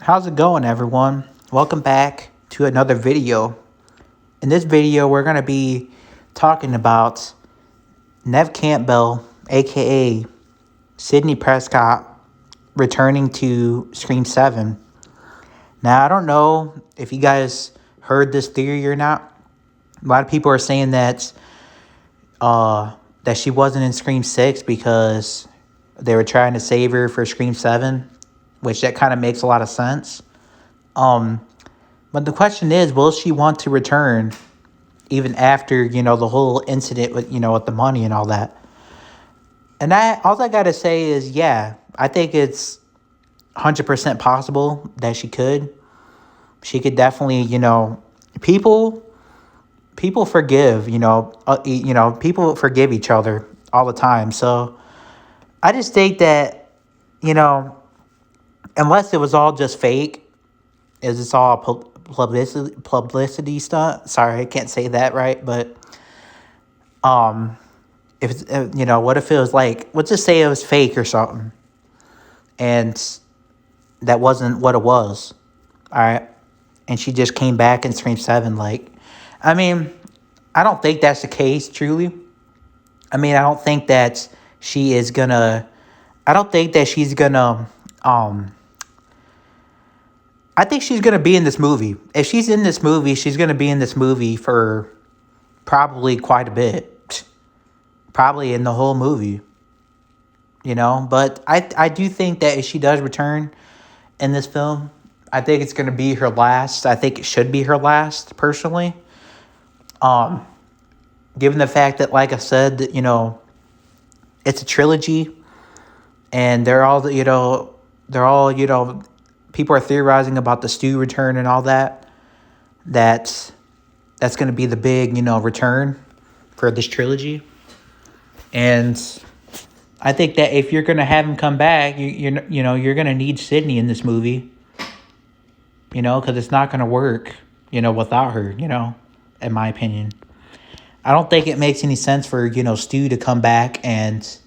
How's it going, everyone? Welcome back to another video. In this video, we're going to be talking about Neve Campbell, aka Sidney Prescott, returning to Scream 7. Now, I don't know if you guys heard this theory or not. A lot of people are saying that she wasn't in Scream 6 because they were trying to save her for Scream 7, which that kind of makes a lot of sense. But the question is, will she want to return even after, the whole incident with, with the money and all that? And all I got to say is, yeah, I think it's 100% possible that she could. She could definitely, people forgive, people forgive each other all the time. So I just think that, unless it was all just fake, is it's all publicity stunt? Sorry, I can't say that right, but if it's, what if it was like, let's just say it was fake or something, and that wasn't what it was, all right, and she just came back in Scream 7, like, I mean, I don't think that's the case, truly. I mean, I don't think that she is gonna, I don't think that she's gonna, I think she's going to be in this movie. If she's in this movie, she's going to be in this movie for probably quite a bit. Probably in the whole movie. But I do think that if she does return in this film, I think it's going to be her last. I think it should be her last, personally. Given the fact that, like I said, that, it's a trilogy. And they're all, people are theorizing about the Stu return and all that. That's going to be the big, return for this trilogy. And I think that if you're going to have him come back, you're going to need Sidney in this movie. Because it's not going to work, without her, in my opinion. I don't think it makes any sense for, Stu to come back and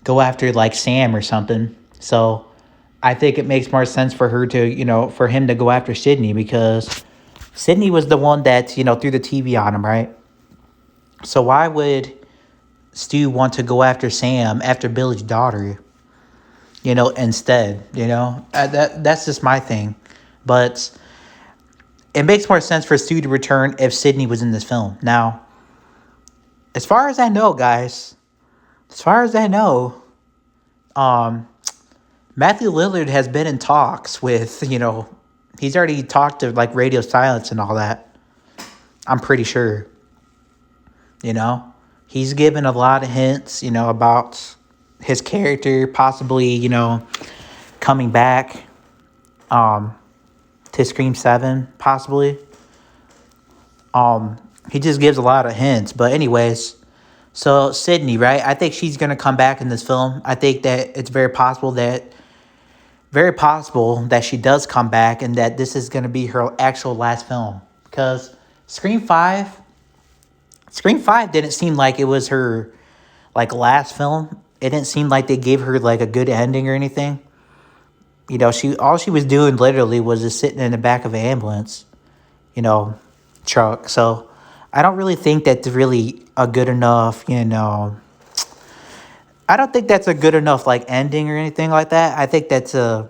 go after, like, Sam or something. So I think it makes more sense for her to, for him to go after Sidney, because Sidney was the one that, threw the TV on him, right? So why would Stu want to go after Sam after Billy's daughter, instead, that's just my thing. But it makes more sense for Stu to return if Sidney was in this film. Now, as far as I know, guys, Matthew Lillard has been in talks with, he's already talked to, like, Radio Silence and all that. I'm pretty sure. He's given a lot of hints, about his character possibly, coming back to Scream 7, possibly. He just gives a lot of hints. But anyways, so Sidney, right? I think she's going to come back in this film. I think that it's very possible that she does come back and that this is going to be her actual last film. Because Scream 5 didn't seem like it was her, like, last film. It didn't seem like they gave her, like, a good ending or anything. All she was doing literally was just sitting in the back of an ambulance, truck. So I don't really think that's really a good enough, I don't think that's a good enough, like, ending or anything like that. I think that's a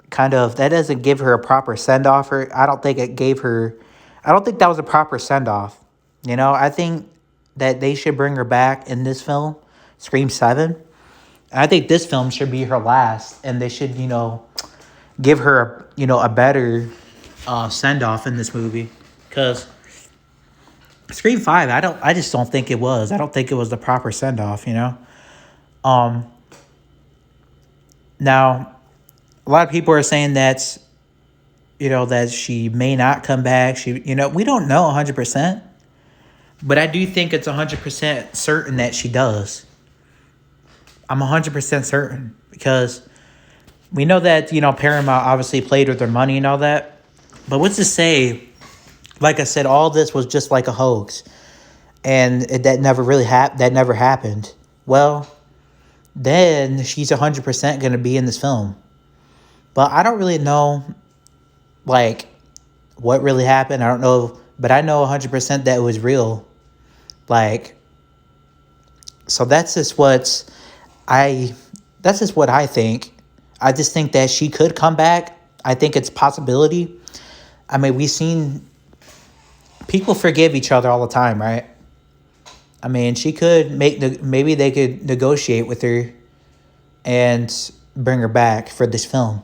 kind of, that doesn't give her a proper send-off. Or I don't think that was a proper send-off. I think that they should bring her back in this film, Scream 7. And I think this film should be her last. And they should, give her, a better send-off in this movie. Because Scream 5, I just don't think it was. I don't think it was the proper send-off, Now, a lot of people are saying that, that she may not come back. We don't know 100%. But I do think it's 100% certain that she does. I'm 100% certain. Because we know that, Paramount obviously played with their money and all that. But what's to say, like I said, all this was just like a hoax. And that never happened. Well, then she's 100% going to be in this film. But I don't really know, like, what really happened. I don't know, but I know 100% that it was real. Like, so I, that's just what I think. I just think that she could come back. I think it's a possibility. I mean, we've seen people forgive each other all the time, right? I mean, she could maybe they could negotiate with her and bring her back for this film.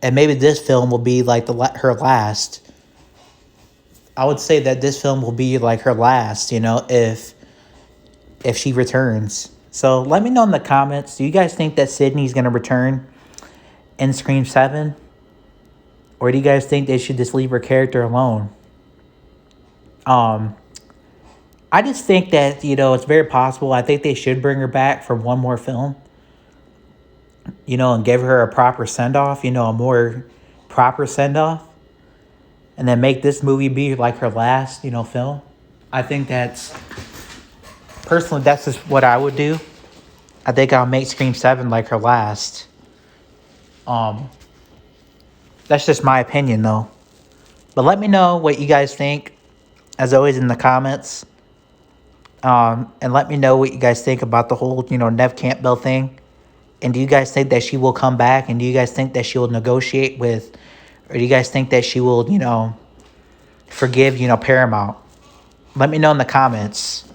And maybe this film will be like her last. I would say that this film will be like her last, if she returns. So let me know in the comments. Do you guys think that Sydney's gonna return in Scream 7? Or do you guys think they should just leave her character alone? I just think that, it's very possible. I think they should bring her back for one more film, and give her a proper send off, a more proper send off. And then make this movie be like her last, film. I think personally, that's just what I would do. I think I'll make Scream 7 like her last. That's just my opinion, though. But let me know what you guys think, as always, in the comments. And let me know what you guys think about the whole, Neve Campbell thing. And do you guys think that she will come back? And do you guys think that she will negotiate with, or do you guys think that she will, forgive, Paramount? Let me know in the comments.